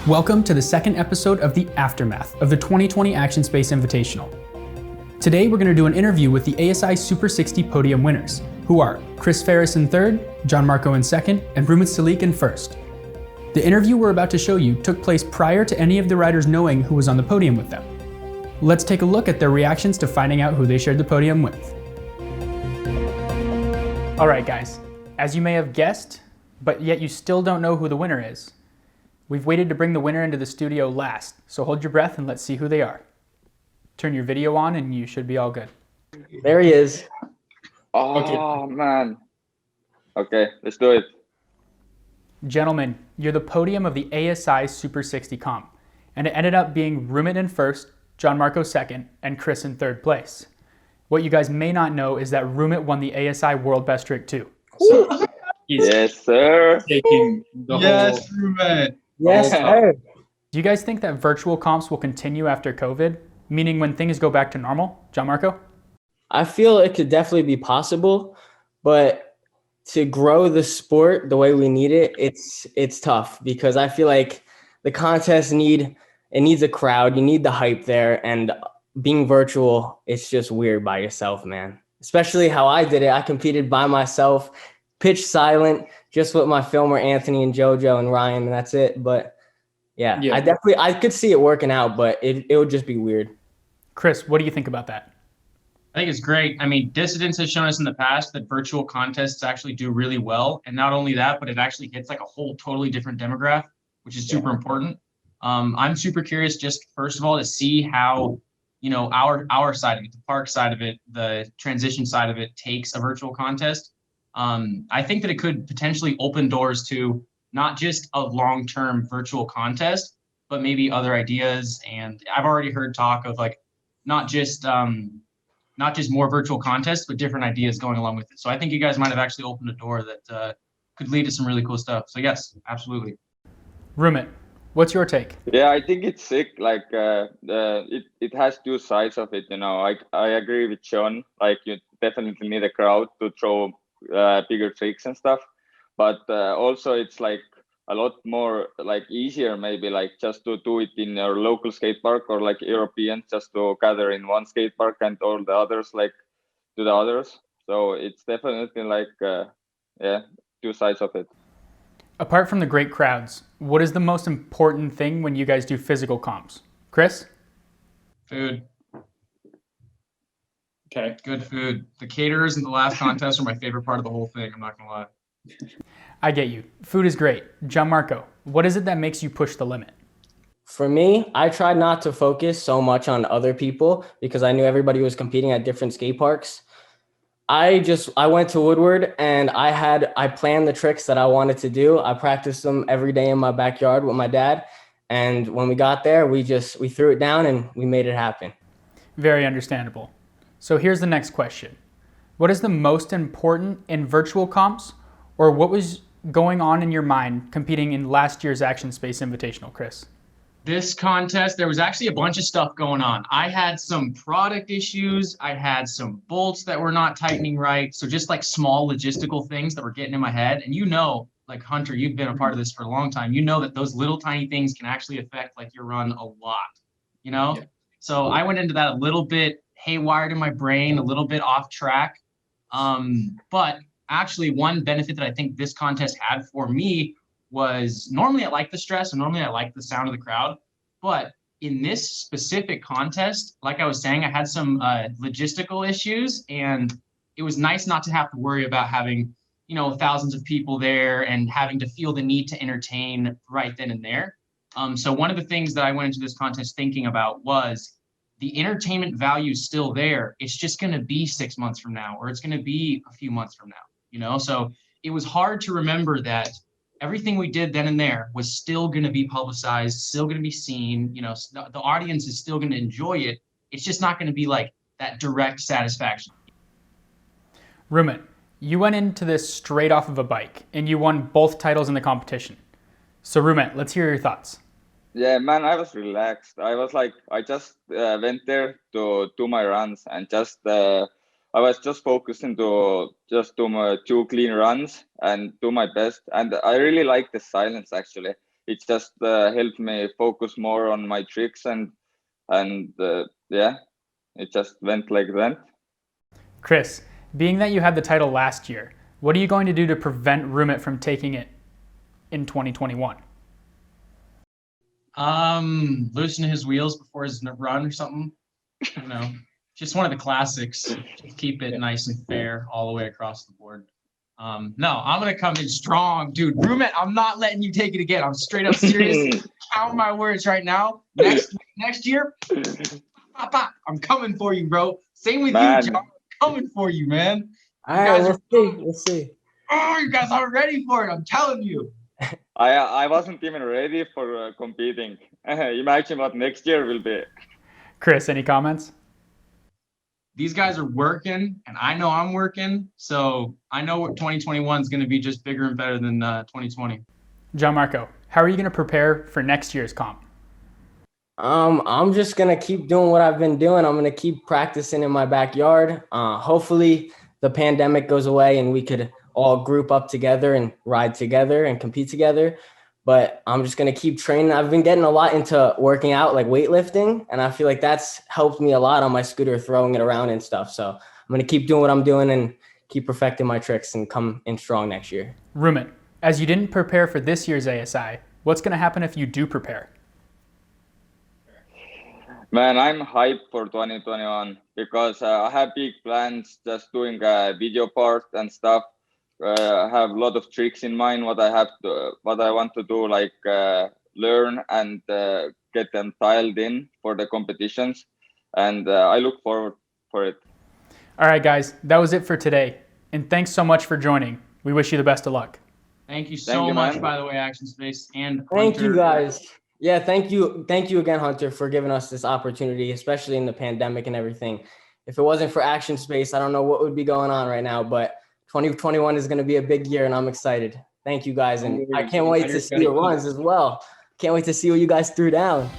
Welcome to the second episode of the aftermath of the 2020 ACTION SPACE Invitational. Today we're going to do an interview with the ASI Super 60 Podium Winners, who are Chris Ferris in third, John Marco in second, and Rumit Salik in first. The interview we're about to show you took place prior to any of the riders knowing who was on the podium with them. Let's take a look at their reactions to finding out who they shared the podium with. All right, guys, as you may have guessed, but yet you still don't know who the winner is, we've waited to bring the winner into the studio last, so hold your breath and let's see who they are. Turn your video on and you should be all good. There he is. Oh, man. Okay, let's do it. Gentlemen, you're the podium of the ASI Super 60 comp, and it ended up being Rumit in first, John Marco second, and Chris in third place. What you guys may not know is that Rumit won the ASI World Best Trick too. So yes, sir. Taking the Yes, whole. Rumit. Yes, sir. Do you guys think that virtual comps will continue after COVID, meaning when things go back to normal? John Marco? I feel it could definitely be possible, but to grow the sport the way we need it, it's tough because I feel like the contests needs a crowd. You need the hype there, and being virtual, it's just weird by yourself, man. Especially how I did it. I competed by myself, pitch silent, just with my filmer Anthony and JoJo and Ryan, and that's it. But yeah. I could see it working out, but it would just be weird. Chris, what do you think about that? I think it's great. I mean, Dissidents has shown us in the past that virtual contests actually do really well. And not only that, but it actually hits like a whole totally different demographic, which is super important. I'm super curious just first of all to see how, our side of it, the park side of it, the transition side of it takes a virtual contest. I think that it could potentially open doors to not just a long-term virtual contest, but maybe other ideas. And I've already heard talk of like not just more virtual contests, but different ideas going along with it. So I think you guys might have actually opened a door that could lead to some really cool stuff. So yes, absolutely. Rumit, what's your take? Yeah, I think it's sick. Like it has two sides of it. I agree with Sean. Like you definitely need a crowd to throw bigger tricks and stuff. But also it's like a lot more like easier maybe like just to do it in your local skate park or like European, just to gather in one skate park and all the others like to the others. So it's definitely like two sides of it. Apart from the great crowds, what is the most important thing when you guys do physical comps? Chris? Food. Okay, good food. The caterers in the last contest are my favorite part of the whole thing. I'm not gonna lie. I get you. Food is great. John Marco, what is it that makes you push the limit? For me, I tried not to focus so much on other people because I knew everybody was competing at different skate parks. I went to Woodward and I planned the tricks that I wanted to do. I practiced them every day in my backyard with my dad. And when we got there, we threw it down and we made it happen. Very understandable. So here's the next question. What is the most important in virtual comps, or what was going on in your mind competing in last year's ACTION SPACE Invitational, Chris? This contest, there was actually a bunch of stuff going on. I had some product issues. I had some bolts that were not tightening right. So just like small logistical things that were getting in my head. And like Hunter, you've been a part of this for a long time. You know that those little tiny things can actually affect like your run a lot, Yeah. So I went into that a little bit haywired in my brain, a little bit off track. But actually one benefit that I think this contest had for me was normally I like the stress and normally I like the sound of the crowd. But in this specific contest, like I was saying, I had some logistical issues, and it was nice not to have to worry about having, thousands of people there and having to feel the need to entertain right then and there. So one of the things that I went into this contest thinking about was the entertainment value is still there. It's just going to be 6 months from now, or it's going to be a few months from now, So it was hard to remember that everything we did then and there was still going to be publicized, still going to be seen, the audience is still going to enjoy it. It's just not going to be like that direct satisfaction. Rumit, you went into this straight off of a bike and you won both titles in the competition. So Rumit, let's hear your thoughts. Yeah, man, I was relaxed. I was like, I just went there to do my runs and I was just focusing to just do my 2 clean runs and do my best. And I really like the silence actually. it just helped me focus more on my tricks, and yeah, it just went like that. Chris, being that you had the title last year, what are you going to do to prevent Rumit from taking it in 2021? Loosen his wheels before his run or something. You know, just one of the classics. Just keep it nice and fair all the way across the board. No, I'm gonna come in strong, dude. Rumit, I'm not letting you take it again. I'm straight up serious. Count my words right now. Next year, I'm coming for you, bro. Same with Man. you, John. I'm coming for you, man. All right, we'll see. Oh, you guys aren't ready for it. I'm telling you. I wasn't even ready for competing. Imagine what next year will be. Chris, any comments? These guys are working, and I know I'm working, so I know what 2021 is going to be just bigger and better than 2020. Gianmarco, how are you going to prepare for next year's comp? I'm just gonna keep doing what I've been doing. I'm gonna keep practicing in my backyard. Hopefully the pandemic goes away and we could all group up together and ride together and compete together. But I'm just gonna keep training. I've been getting a lot into working out, like weightlifting, and I feel like that's helped me a lot on my scooter, throwing it around and stuff. So I'm gonna keep doing what I'm doing and keep perfecting my tricks and come in strong next year. Rumit, as you didn't prepare for this year's ASI, what's going to happen if you do prepare? Man, I'm hyped for 2021 because I have big plans, just doing a video part and stuff. I have a lot of tricks in mind, what I want to do, like learn and get them dialed in for the competitions. And I look forward for it. All right, guys, that was it for today. And thanks so much for joining. We wish you the best of luck. Thank you so much, by the way, Action Space and Thank Hunter. you, guys. Yeah, thank you again, Hunter, for giving us this opportunity, especially in the pandemic and everything. If it wasn't for Action Space, I don't know what would be going on right now, but 2021 is going to be a big year and I'm excited. Thank you guys. And I can't wait to see your runs as well. Can't wait to see what you guys threw down.